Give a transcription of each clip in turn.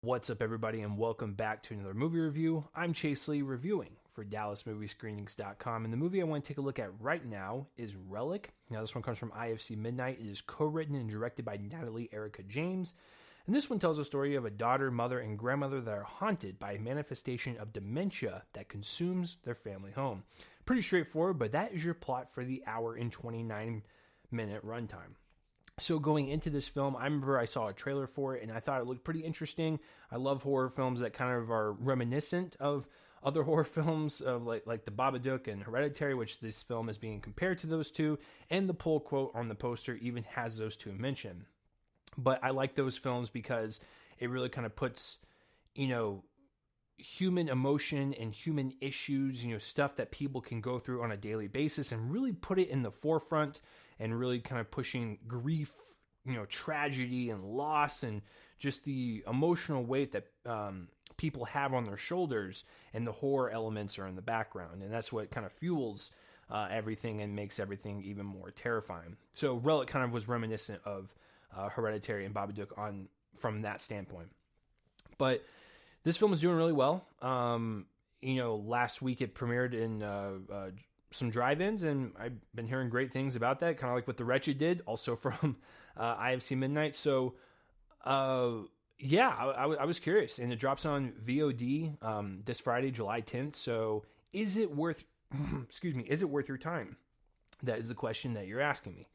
What's up, everybody, and welcome back to another movie review. I'm Chase Lee, reviewing for DallasMovieScreenings.com, and the movie I want to take a look at right now is Relic. Now, this one comes from IFC Midnight. It is co-written and directed by Natalie Erica James, and this one tells a story of a daughter, mother, and grandmother that are haunted by a manifestation of dementia that consumes their family home. Pretty straightforward, but that is your plot for the hour and 29-minute runtime. So going into this film, I remember I saw a trailer for it, and I thought it looked pretty interesting. I love horror films that kind of are reminiscent of other horror films, of like The Babadook and Hereditary, which this film is being compared to those two, and the pull quote on the poster even has those two mentioned. But I like those films because it really kind of puts, human emotion and human issues, stuff that people can go through on a daily basis, and really put it in the forefront, and really kind of pushing grief, tragedy and loss, and just the emotional weight that people have on their shoulders, and the horror elements are in the background. And that's what kind of fuels everything and makes everything even more terrifying. So Relic kind of was reminiscent of Hereditary and Babadook from that standpoint. But this film is doing really well. Last week it premiered in some drive-ins, and I've been hearing great things about that, kind of like what The Wretched did, also from IFC Midnight. So, I was curious, and it drops on VOD this Friday, July 10th. So, is it worth? Is it worth your time? That is the question that you're asking me.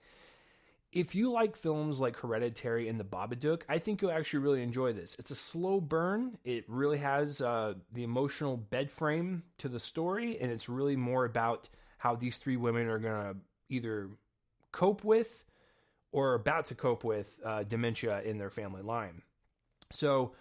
If you like films like Hereditary and The Babadook, I think you'll actually really enjoy this. It's a slow burn. It really has the emotional bed frame to the story, and it's really more about how these three women are going to either cope with or are about to cope with dementia in their family line. So,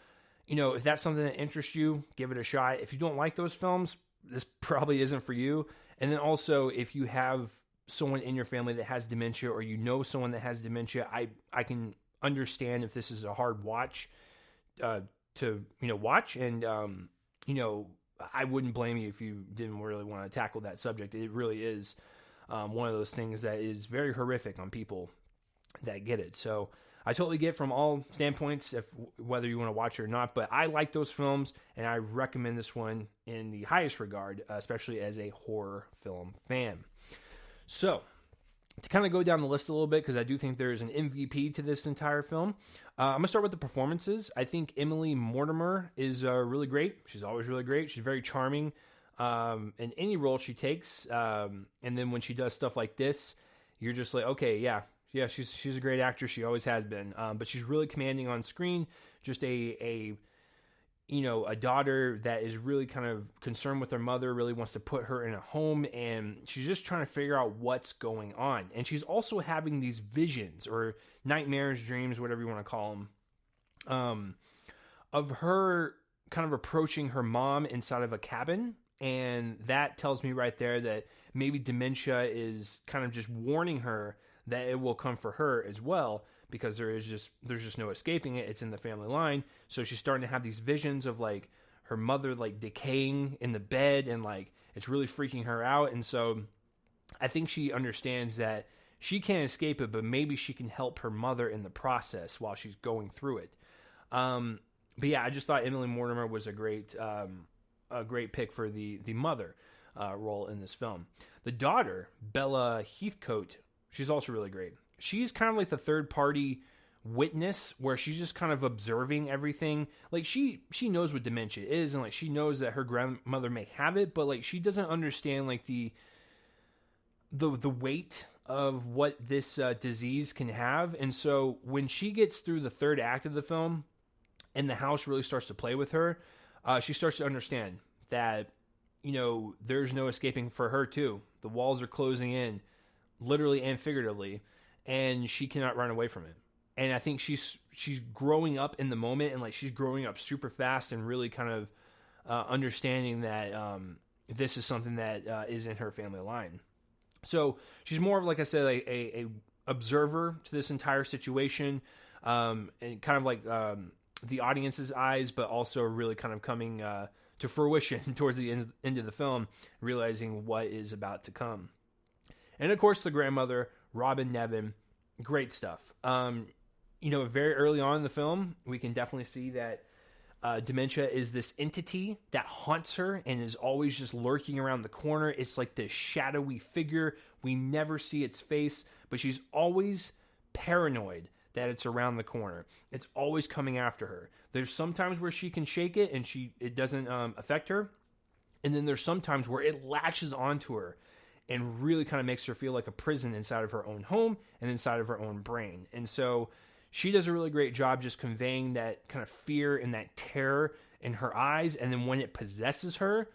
if that's something that interests you, give it a shot. If you don't like those films, this probably isn't for you. And then also, if you have someone in your family that has dementia, or someone that has dementia, I can understand if this is a hard watch to watch, and I wouldn't blame you if you didn't really want to tackle that subject. It really is one of those things that is very horrific on people that get it. So I totally get from all standpoints whether you want to watch it or not, but I like those films, and I recommend this one in the highest regard, especially as a horror film fan. So, to kind of go down the list a little bit, because I do think there's an MVP to this entire film, I'm going to start with the performances. I think Emily Mortimer is really great. She's always really great. She's very charming in any role she takes. And then when she does stuff like this, you're just like, okay, yeah, she's a great actress. She always has been. But she's really commanding on screen. Just a daughter that is really kind of concerned with her mother, really wants to put her in a home, and she's just trying to figure out what's going on. And she's also having these visions, or nightmares, dreams, whatever you want to call them, of her kind of approaching her mom inside of a cabin. And that tells me right there that maybe dementia is kind of just warning her that it will come for her as well, because there's just no escaping it. It's in the family line. So she's starting to have these visions of like her mother like decaying in the bed, and like it's really freaking her out. And so I think she understands that she can't escape it, but maybe she can help her mother in the process while she's going through it. But yeah, I just thought Emily Mortimer was a great pick for the mother role in this film. The daughter, Bella Heathcote, she's also really great. She's kind of like the third party witness, where she's just kind of observing everything. Like she knows what dementia is, and like she knows that her grandmother may have it, but like she doesn't understand like the weight of what this disease can have. And so when she gets through the third act of the film, and the house really starts to play with her, she starts to understand that there's no escaping for her too. The walls are closing in, literally and figuratively, and she cannot run away from it. And I think she's growing up in the moment, and like she's growing up super fast, and really kind of understanding that this is something that is in her family line. So she's more of, like I said, like a observer to this entire situation, and kind of like the audience's eyes, but also really kind of coming to fruition towards the end of the film, realizing what is about to come. And of course, the grandmother, Robin Nevin, great stuff. Very early on in the film, we can definitely see that dementia is this entity that haunts her and is always just lurking around the corner. It's like this shadowy figure. We never see its face, but she's always paranoid that it's around the corner. It's always coming after her. There's sometimes where she can shake it and it doesn't affect her. And then there's sometimes where it latches onto her and really kind of makes her feel like a prison inside of her own home and inside of her own brain. And so she does a really great job just conveying that kind of fear and that terror in her eyes. And then when it possesses her,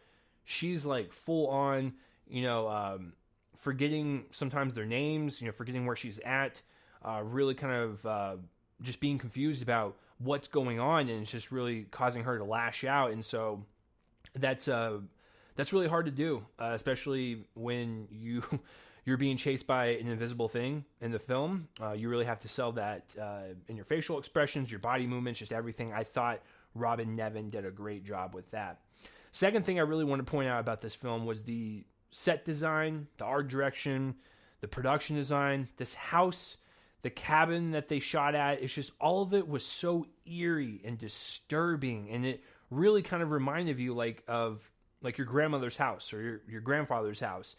she's like full on, forgetting sometimes their names, forgetting where she's at, really kind of just being confused about what's going on. And it's just really causing her to lash out. And so that's really hard to do, especially when you're being chased by an invisible thing in the film. You really have to sell that in your facial expressions, your body movements, just everything. I thought Robin Nevin did a great job with that. Second thing I really want to point out about this film was the set design, the art direction, the production design, this house, the cabin that they shot at. It's just all of it was so eerie and disturbing, and it really kind of reminded you of your grandmother's house or your grandfather's house.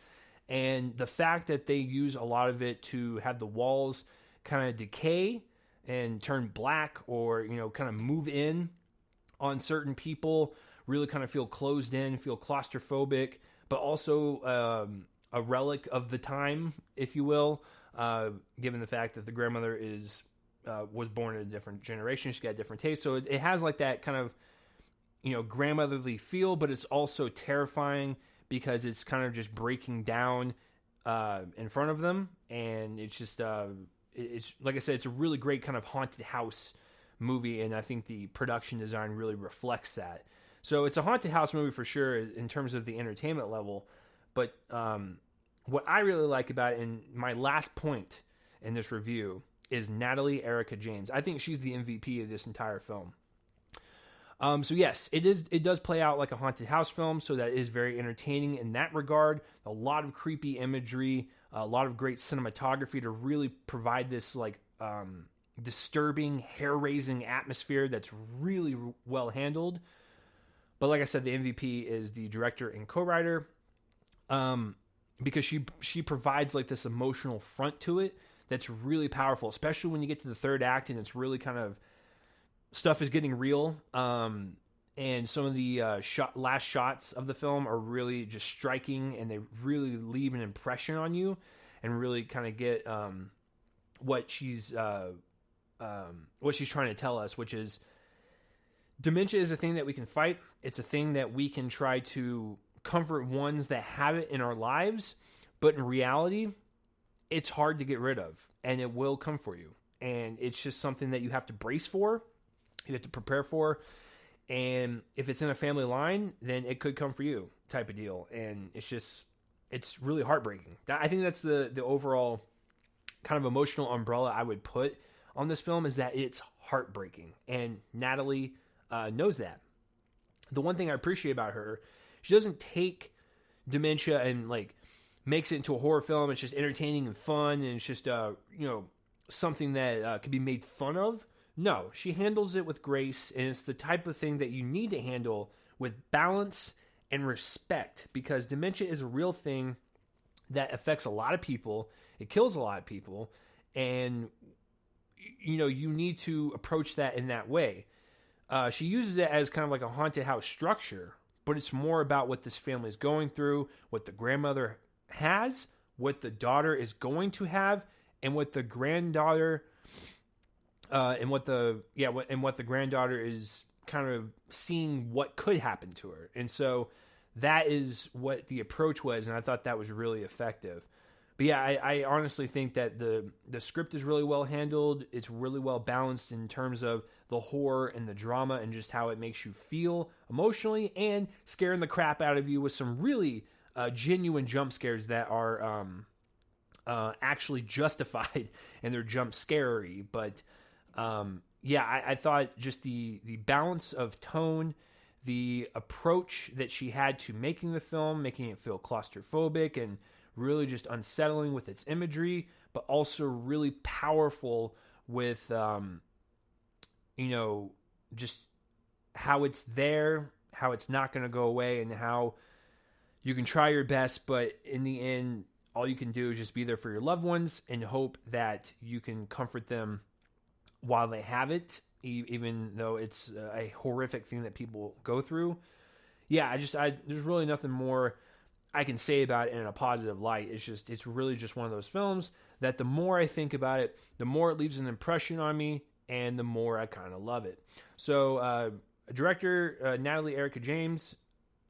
And the fact that they use a lot of it to have the walls kind of decay and turn black or, kind of move in on certain people, really kind of feel closed in, feel claustrophobic, but also a relic of the time, if you will, given the fact that the grandmother was born in a different generation. She's got different tastes. So it has like that kind of, grandmotherly feel, but it's also terrifying because it's kind of just breaking down in front of them. And it's just, it's like I said, it's a really great kind of haunted house movie. And I think the production design really reflects that. So it's a haunted house movie for sure in terms of the entertainment level. But what I really like about it, and my last point in this review, is Natalie Erica James. I think she's the MVP of this entire film. So yes, it does play out like a haunted house film, so that is very entertaining in that regard. A lot of creepy imagery, a lot of great cinematography to really provide this disturbing, hair-raising atmosphere that's really well handled. But like I said, the MVP is the director and co-writer, because she provides like this emotional front to it that's really powerful, especially when you get to the third act and it's really kind of stuff is getting real, and some of the last shots of the film are really just striking, and they really leave an impression on you, and really kind of get what she's trying to tell us, which is dementia is a thing that we can fight. It's a thing that we can try to comfort ones that have it in our lives, but in reality, it's hard to get rid of, and it will come for you, and it's just something that you have to brace for. You have to prepare for, and if it's in a family line, then it could come for you, type of deal. And it's really heartbreaking. I think that's the overall kind of emotional umbrella I would put on this film, is that it's heartbreaking, and Natalie knows that. The one thing I appreciate about her, she doesn't take dementia and like makes it into a horror film. It's just entertaining and fun, and it's just something that could be made fun of. No, she handles it with grace, and it's the type of thing that you need to handle with balance and respect, because dementia is a real thing that affects a lot of people. It kills a lot of people, and you need to approach that in that way. She uses it as kind of like a haunted house structure, but it's more about what this family is going through, what the grandmother has, what the daughter is going to have, and what the granddaughter and what the granddaughter is kind of seeing what could happen to her. And so that is what the approach was, and I thought that was really effective. But yeah, I honestly think that the script is really well handled. It's really well balanced in terms of the horror and the drama and just how it makes you feel emotionally, and scaring the crap out of you with some really genuine jump scares that are actually justified, and they're jump scary. But I thought just the balance of tone, the approach that she had to making the film, making it feel claustrophobic and really just unsettling with its imagery, but also really powerful with, just how it's there, how it's not going to go away, and how you can try your best, but in the end, all you can do is just be there for your loved ones and hope that you can comfort them while they have it, even though it's a horrific thing that people go through. Yeah, there's really nothing more I can say about it in a positive light. It's really just one of those films that the more I think about it, the more it leaves an impression on me, and the more I kind of love it. So, director Natalie Erica James,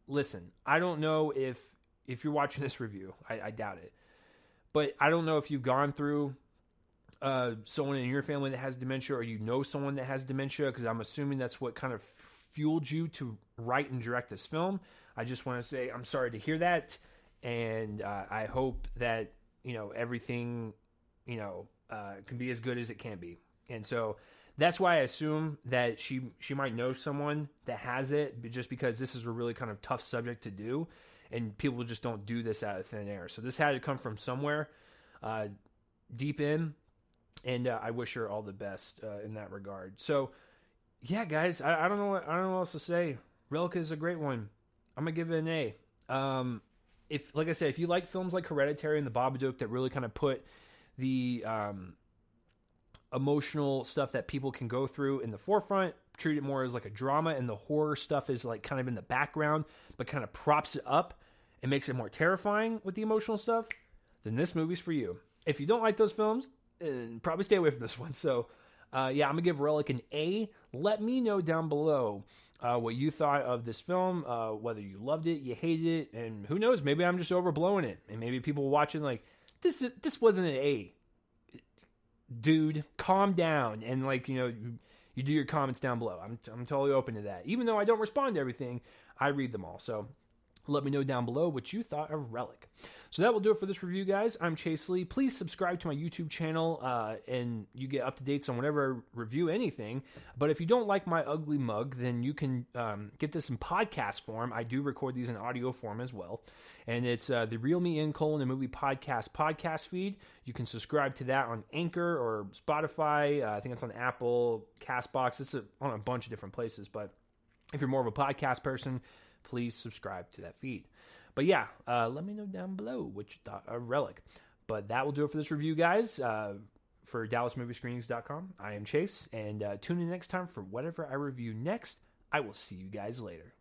listen, I don't know if you're watching this review. I doubt it. But I don't know if you've gone through someone in your family that has dementia, or you know someone that has dementia, because I'm assuming that's what kind of fueled you to write and direct this film. I just want to say I'm sorry to hear that, and I hope that everything can be as good as it can be. And so that's why I assume that she might know someone that has it, just because this is a really kind of tough subject to do, and people just don't do this out of thin air. So this had to come from somewhere deep in, and I wish her all the best in that regard. So yeah, guys, I don't know what else to say. Relic is a great one. I'm gonna give it an A. Like I said, if you like films like Hereditary and The Babadook that really kind of put the emotional stuff that people can go through in the forefront, treat it more as like a drama, and the horror stuff is like kind of in the background, but kind of props it up and makes it more terrifying with the emotional stuff, then this movie's for you. If you don't like those films, probably stay away from this one. So yeah, I'm gonna give Relic an A. Let me know down below what you thought of this film, whether you loved it, you hated it, and who knows, maybe I'm just overblowing it, and maybe people watching like, this wasn't an A. Dude, calm down, and you do your comments down below. I'm totally open to that. Even though I don't respond to everything, I read them all. So let me know down below what you thought of Relic. So that will do it for this review, guys. I'm Chase Lee. Please subscribe to my YouTube channel, and you get up-to-dates on whenever I review anything. But if you don't like my ugly mug, then you can get this in podcast form. I do record these in audio form as well. And it's the Reel Me In: The Movie podcast feed. You can subscribe to that on Anchor or Spotify. I think it's on Apple, Castbox. It's on a bunch of different places. But if you're more of a podcast person, please subscribe to that feed. But yeah, let me know down below what you thought of Relic. But that will do it for this review, guys. For DallasMovieScreenings.com, I am Chase. And tune in next time for whatever I review next. I will see you guys later.